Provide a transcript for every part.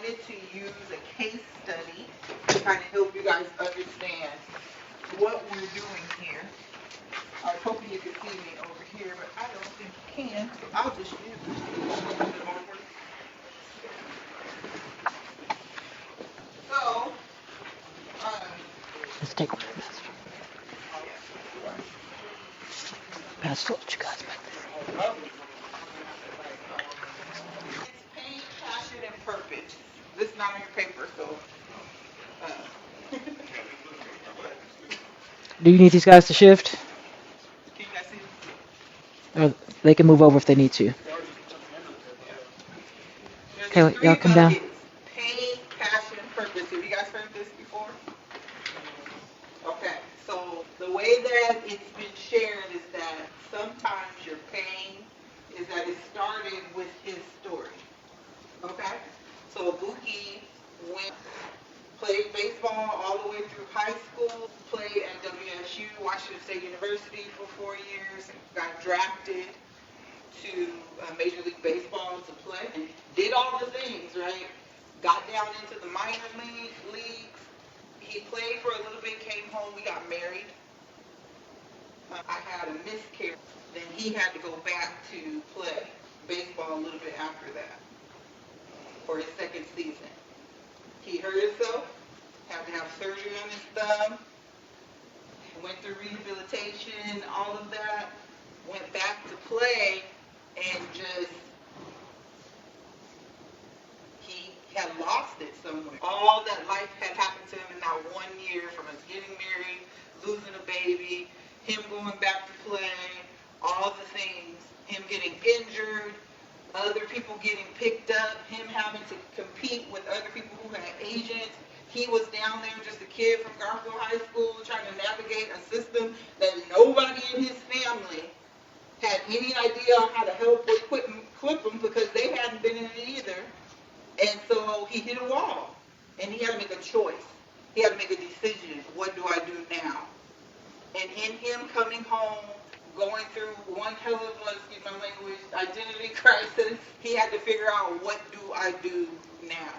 wanted to use a case study to kind of help you guys understand what we're doing here. I was hoping you could see me over here, but I don't think you can, so I'll just use it. So, let's take a look. Pass what you guys back there. It's pain, passion, and purpose. This is not on your paper, so. Do you need these guys to shift? Can you guys see? Or they can move over if they need to. Okay, y'all come down. Pain, passion, and purpose. Have you guys heard this before? Okay, so the way that it's been shared is that sometimes your pain is that it started with his story. Okay? So Buki played baseball all the way through high school, played at WSU, Washington State University for 4 years, got drafted to Major League Baseball to play, and did all the things, right? Got down into the minor leagues. He played for a little bit, came home, we got married. I had a miscarriage. Then he had to go back to play baseball a little bit after that for his second season. He hurt himself, had to have surgery on his thumb, went through rehabilitation, all of that, went back to play, and just, he had lost it somewhere. All that life had happened to him in that 1 year, from us getting married, losing a baby, him going back to play, all the things, him getting injured, other people getting picked up, him having to compete with other people who had agents. He was down there just a kid from Garfield High School trying to navigate a system that nobody in his family had any idea on how to help with clip him because they hadn't been in it either. And so he hit a wall, and he had to make a choice. He had to make a decision. What do I do now? And in him coming home, going through one hell of a, excuse my language, identity crisis, he had to figure out, what do I do now?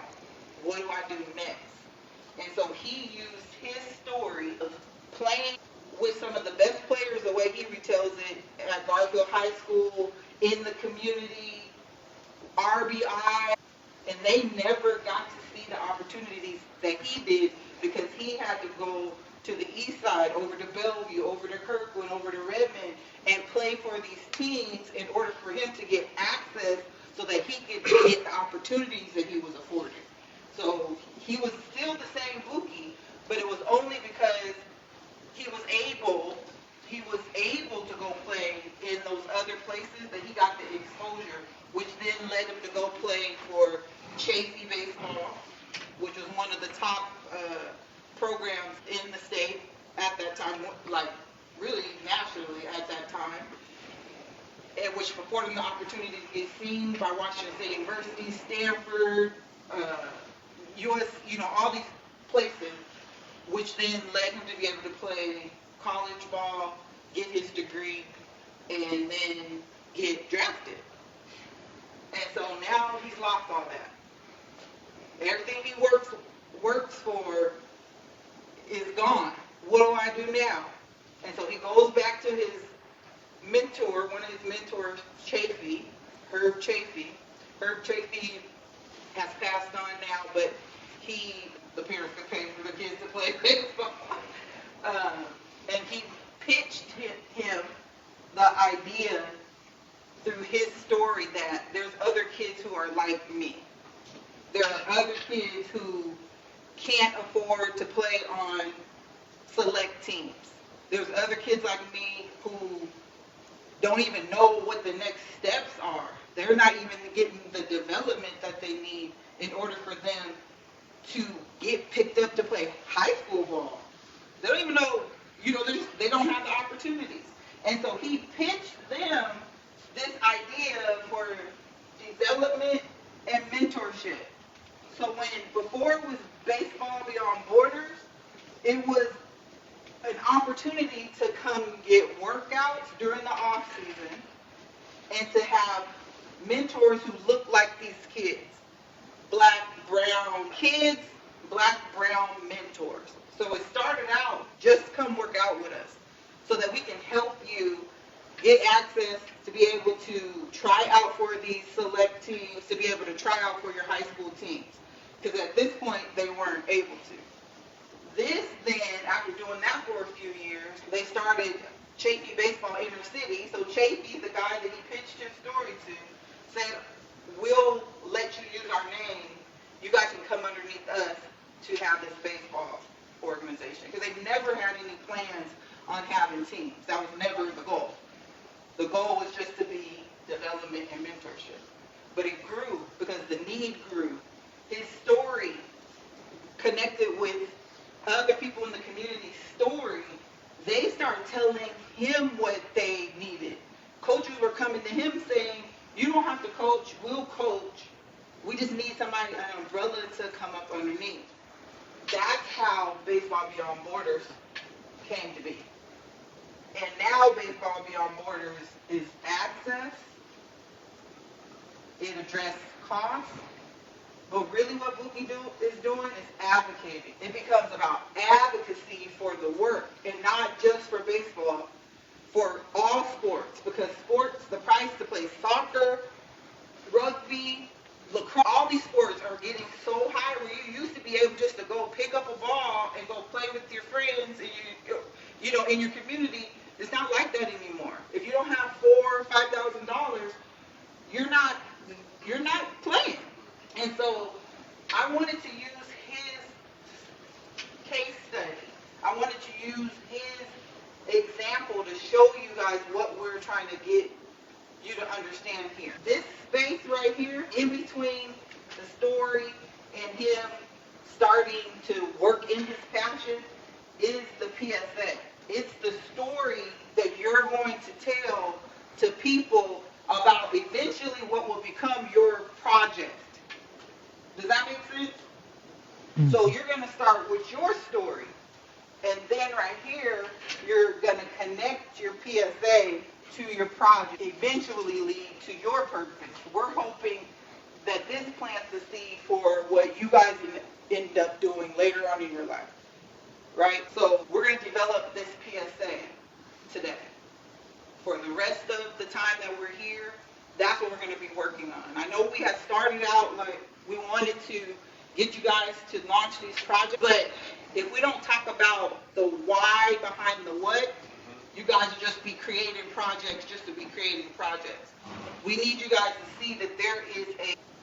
What do I do next? And so he used his story of playing with some of the best players, the way he retells it, at Garfield High School, in the community, RBI, and they never got to see the opportunities that he did because he had to go to the east side, over to Bellevue, over to Kirkland, over to Redmond, and play for these teams in order for him to get access so that he could get the opportunities that he was afforded. So he was still the same Buki, but it was only because he was able to go play in those other places that he got the exposure, which then led him to go play for Chafee Baseball, which was one of the top programs in the state at that time, like really nationally at that time, and which afforded him the opportunity to get seen by Washington State University, Stanford, US, all these places, which then led him to be able to play college ball, get his degree, and then get drafted. And so now he's lost all that. Everything he works for is gone. What do I do now? And so he goes back to his mentor, one of his mentors, Chafee, Herb Chafee. Herb Chafee has passed on now, but the parents could pay for the kids to play baseball. And he pitched him the idea through his story that there's other kids who are like me. There are other kids who can't afford to play on select teams. There's other kids like me who don't even know what the next steps are. They're not even getting the development that they need in order for them to get picked up to play high school ball. They don't even know, they don't have the opportunities. And so he pitched them this idea for development and mentorship. So before it was Baseball Beyond Borders, it was an opportunity to come get workouts during the off season and to have mentors who look like these kids. Black, brown kids, black, brown mentors. So it started out, just come work out with us so that we can help you get access to be able to try out for these select teams, to be able to try out for your high school teams. Because at this point, they weren't able to. This then, after doing that for a few years, they started Chafee Baseball Inner City. So Chafee, the guy that he pitched his story to, said, we'll let you use our name. You guys can come underneath us to have this baseball organization. Because they never had any plans on having teams. That was never the goal. The goal was just to be development and mentorship. But it grew because the need grew. His story connected with other people in the community story. They started telling him what they needed. Coaches were coming to him saying, you don't have to coach, we'll coach. We just need somebody, an umbrella to come up underneath. That's how Baseball Beyond Borders came to be. And now Baseball Beyond Borders is access. It addresses cost. But really what Buki is doing is advocating. It becomes about advocacy for the work and not just for baseball, for all sports. Because sports, the price to play soccer, rugby, lacrosse, all these sports are getting so high where you used to be able just to go pick up a ball and go play with your friends and you know, in your community. It's not like that anymore. If you don't have $4,000 or $5,000, you're not playing. And so I wanted to use his case study. I wanted to use his example to show you guys what we're trying to get you to understand here. This space right here, in between the story and him starting to work in his passion, is the PSA. It's the story that you're going to tell to people about eventually what will become your project. Does that make sense? Mm-hmm. So you're going to start with your story, and then right here, you're going to connect your PSA to your project, eventually lead to your purpose. We're hoping that this plants the seed for what you guys end up doing later on in your life. Right? So we're going to develop this PSA today. For the rest of the time that we're here, that's what we're going to be working on. I know we had started out like we wanted to get you guys to launch these projects, but if we don't talk about the why behind the what, you guys will just be creating projects just to be creating projects. We need you guys to see that there is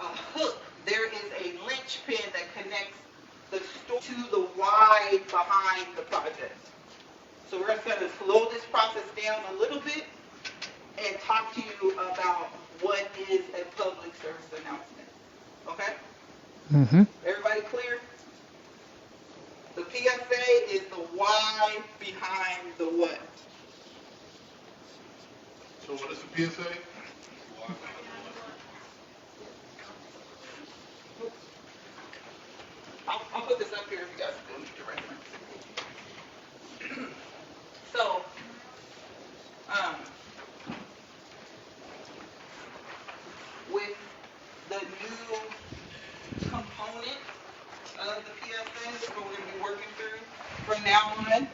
a hook, there is a linchpin that connects the story to the why behind the project. So we're going to slow this process down a little bit and talk to you about what is a public service announcement. Okay? Mm-hmm. Everybody clear? The PSA is the why behind the what. So what is the PSA? I'll put this up here if you guys go need to reference. So, with the new component of the PSA that we're going to be working through from now on,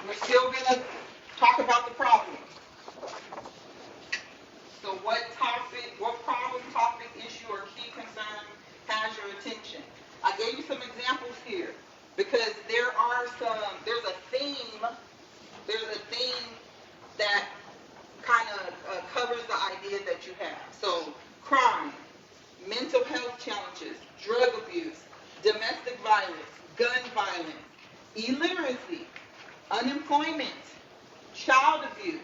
we're still going to talk about the problem. So what problem, topic, issue, or key concern has your attention? I gave you some examples here because there's a theme that kind of covers the idea that you have. So crime, mental health challenges, drug abuse, domestic violence, gun violence, illiteracy, unemployment, child abuse,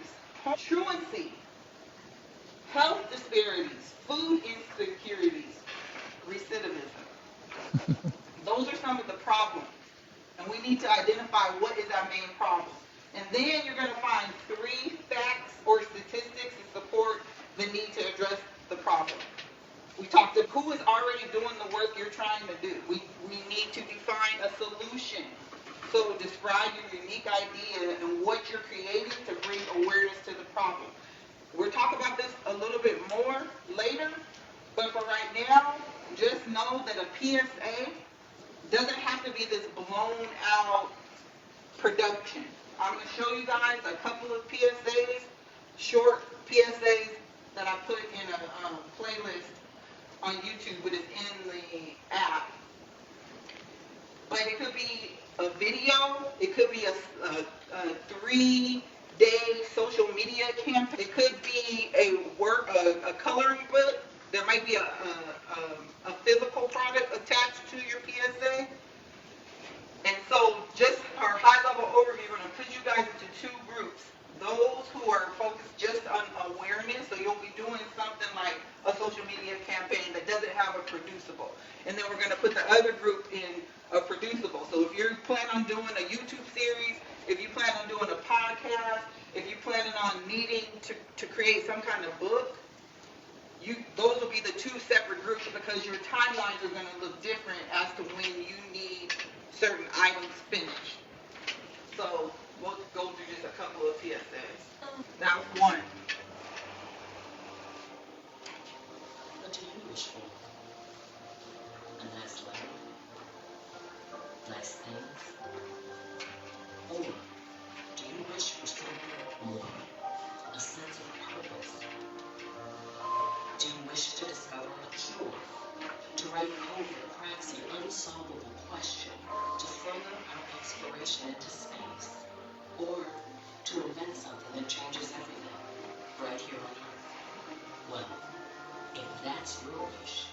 truancy, health disparities, food insecurities, recidivism. Those are some of the problems. And we need to identify what is our main problem. And then you're going to find 3 facts or statistics to support the need to address the problem. We talked about who is already doing the work you're trying to do. We need to define a solution. So describe your unique idea and what you're creating to bring awareness to the problem. We'll talk about this a little bit more later, but for right now, just know that a PSA doesn't have to be this blown out production. I'm going to show you guys a couple of PSAs, short PSAs that I put in a playlist on YouTube, but it's in the app. But it could be a video, it could be a 3-day social media campaign, it could be a coloring book, there might be a physical product attached to your PSA. And so just our high-level overview, we're going to put you guys into two groups. Those who are focused just on awareness, so you'll be doing something like a social media campaign that doesn't have a producible. And then we're going to put the other group in a producible. So if you're planning on doing a YouTube series, if you plan on doing a podcast, if you're planning on needing to create some kind of book, those will be the two separate groups because your timelines are going to look different as to when you need certain items finished. So we'll go through just a couple of PSAs. That's one. What do you wish for? A nice life? Nice things? Or do you wish for something more? A sense of purpose? Do you wish to discover a cure? To write code that cracks an unsolvable question? To further our exploration into space? Or to invent something that changes everything, right here on Earth? Well, if that's your wish,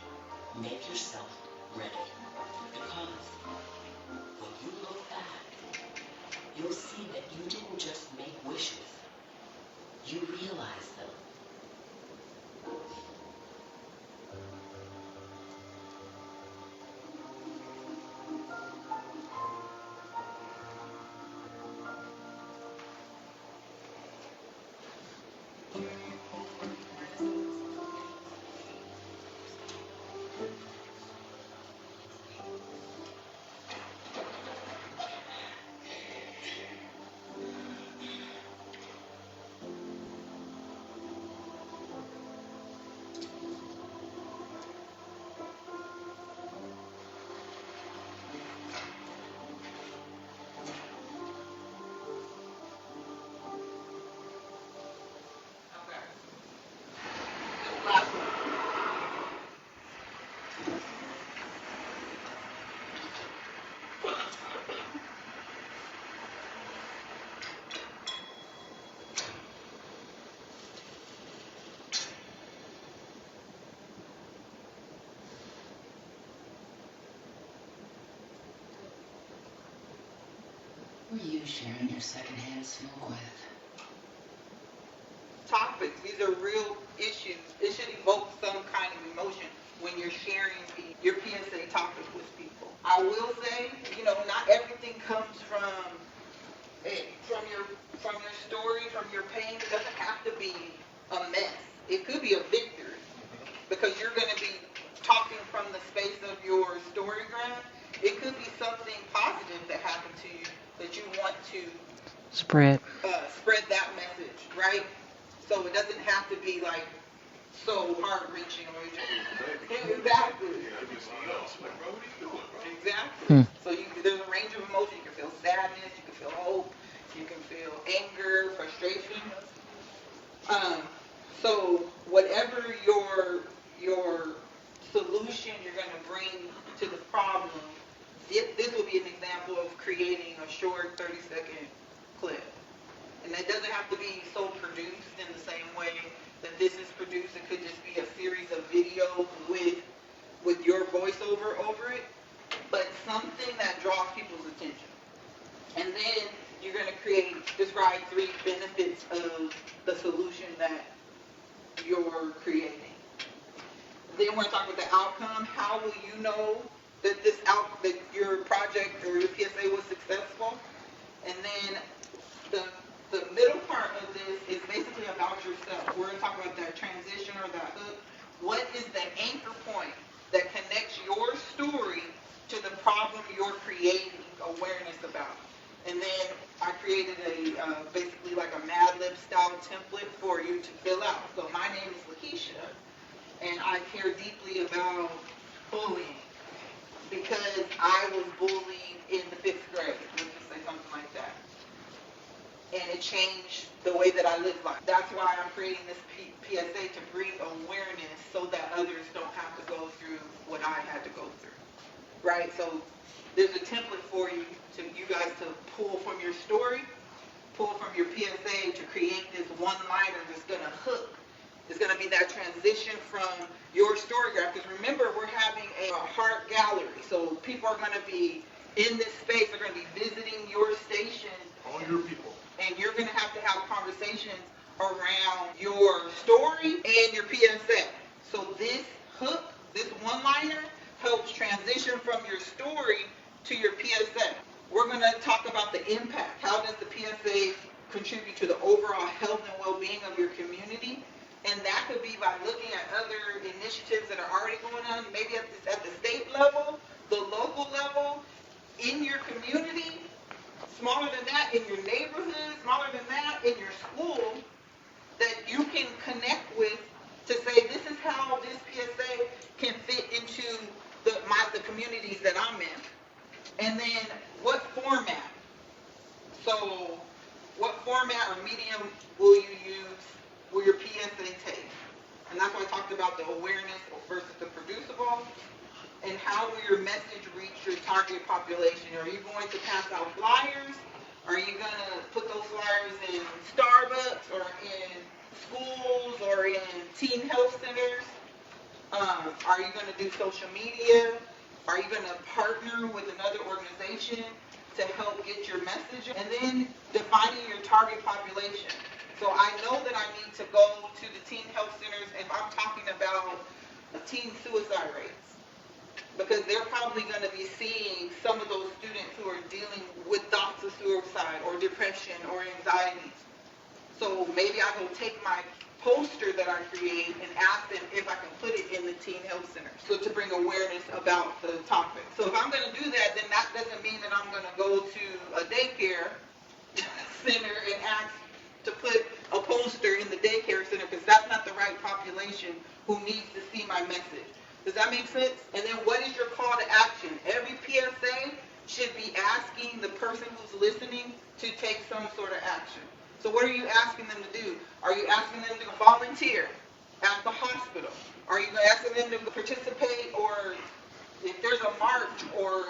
make yourself ready. Because when you look back, you'll see that you didn't just make wishes, you realized them. Who are you sharing your secondhand smoke with? Topics, these are real issues. It should evoke some kind of emotion when you're sharing your PSA topic with people. I will say, not everything comes from your story, from your pain. It doesn't have to be a mess. It could be a victory because you're going to be talking from the space of your storygram. It could be something positive that happened to you that you want to Spread. Spread that message, right? So it doesn't have to be like so heart-wrenching or exactly. Exactly. So there's a range of emotions. You can feel sadness, you can feel hope, you can feel anger, frustration. So whatever your solution you're going to bring to the problem, this will be an example of creating a short 30-second clip. And that doesn't have to be so produced in the same way that this is produced. It could just be a series of videos with your voiceover over it, but something that draws people's attention. And then you're going to describe 3 benefits of the solution that you're creating. Then we're going to talk about the outcome. How will you know that that your project or your PSA was successful? And then the middle part of this is basically about yourself. We're going to talk about that transition or that hook. What is the anchor point that connects your story to the problem you're creating awareness about? And then I created basically like a Mad Lib style template for you to fill out. So my name is Lakeisha, and I care deeply about bullying because I was bullied in the 5th grade. Let's just say something like that. And it changed the way that I live life. That's why I'm creating this PSA, to bring awareness so that others don't have to go through what I had to go through. Right? So there's a template for you guys to pull from your story, pull from your PSA to create this one-liner that's going to hook. It's going to be that transition from your story graph. Because remember, we're having a heart gallery. So people are going to be in this space. They're going to be visiting your station. All your people. And you're going to have conversations around your story and your PSA. So this hook, this one-liner, helps transition from your story to your PSA. We're going to talk about the impact. How does the PSA contribute to the overall health and well-being of your community? And that could be by looking at other initiatives that are already going on, maybe at the state level, the local level, in your community, smaller than that, in your neighborhood, smaller than that, in your school, that you can connect with to say, this is how this PSA can fit into the communities that I'm in. And then what format? So what format or medium will you use, will your PSA take? And that's why I talked about the awareness versus the producible. And how will your message reach your target population? Are you going to pass out flyers? Are you going to put those flyers in Starbucks or in schools or in teen health centers? Are you going to do social media? Are you going to partner with another organization to help get your message? And then defining your target population. So I know that I need to go to the teen health centers if I'm talking about teen suicide rates, because they're probably going to be seeing some of those students who are dealing with thoughts of suicide or depression or anxiety. So maybe I will take my poster that I create and ask them if I can put it in the teen health center, so to bring awareness about the topic. So if I'm going to do that, then that doesn't mean that I'm going to go to a daycare center and ask to put a poster in the daycare center, because that's not the right population who needs to see my message. Does that make sense? And then what is your call to action? Every PSA should be asking the person who's listening to take some sort of action. So what are you asking them to do? Are you asking them to volunteer at the hospital? Are you asking them to participate, or if there's a march or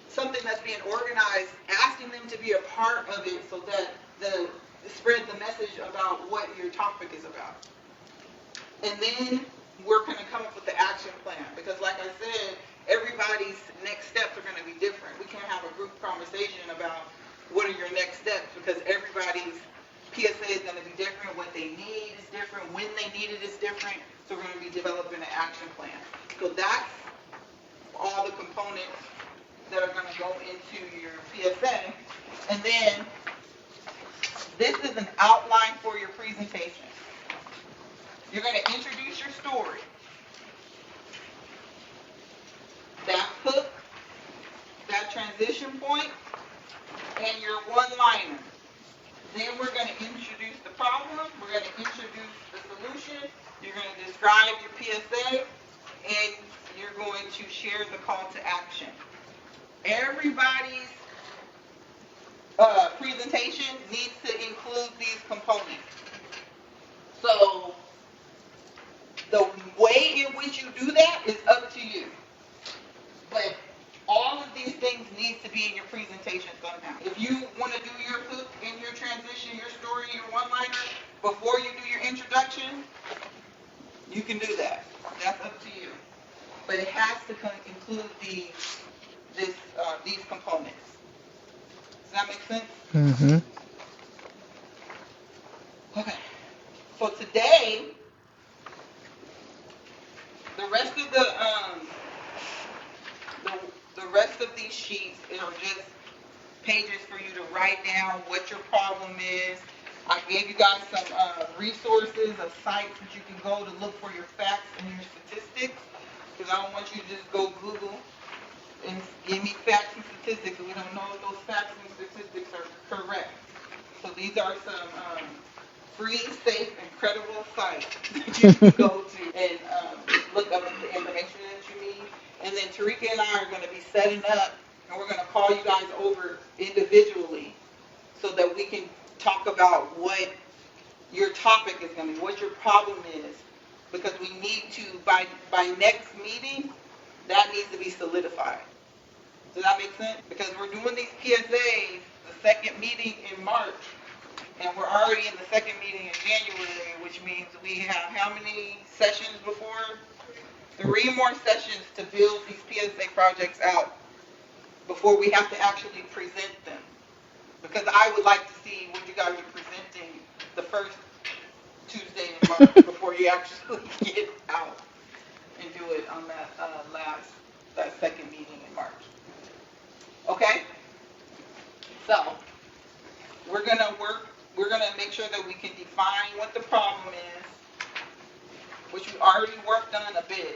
something that's being organized, asking them to be a part of it so that spread the message about what your topic is about. And then we're going to come up with the action plan, because like I said, everybody's next steps are going to be different. We can't have a group conversation about what are your next steps, because everybody's PSA is going to be different. What they need is different. When they need it is different. So we're going to be developing an action plan. So that's all the components that are going to go into your PSA. And then this is an outline for your presentation. You're going to introduce your story. That hook, that transition point, and your one-liner. Then we're going to introduce the problem. We're going to introduce the solution. You're going to describe your PSA, and you're going to share the call to action. Everybody's presentation needs to include these components. So the way in which you do that is up to you. But all of these things need to be in your presentation somehow. If you want to do your hook and your transition, your story, your one-liner before you do your introduction, you can do that. That's up to you. But it has to include these components. Does that make sense? Mm-hmm. Okay. So today, the rest of these sheets are just pages for you to write down what your problem is. I gave you guys some resources of sites that you can go to look for your facts and your statistics, because I don't want you to just go Google and give me facts and statistics. We don't know if those facts and statistics are correct. So these are some free, safe, and credible sites that you can go to and look up the information that you need. And then Tarika and I are going to be setting up, and we're going to call you guys over individually so that we can talk about what your topic is going to be, what your problem is, because we need to, by next meeting, that needs to be solidified. Does that make sense? Because we're doing these PSAs, the second meeting in March, and we're already in the second meeting in January, which means we have how many sessions before? 3 more sessions to build these PSA projects out before we have to actually present them. Because I would like to see what you guys are presenting the first Tuesday in March before you actually get out and do it on that that second meeting in March. Okay? So, we're going to make sure that we can define what the problem is, which we already worked on a bit.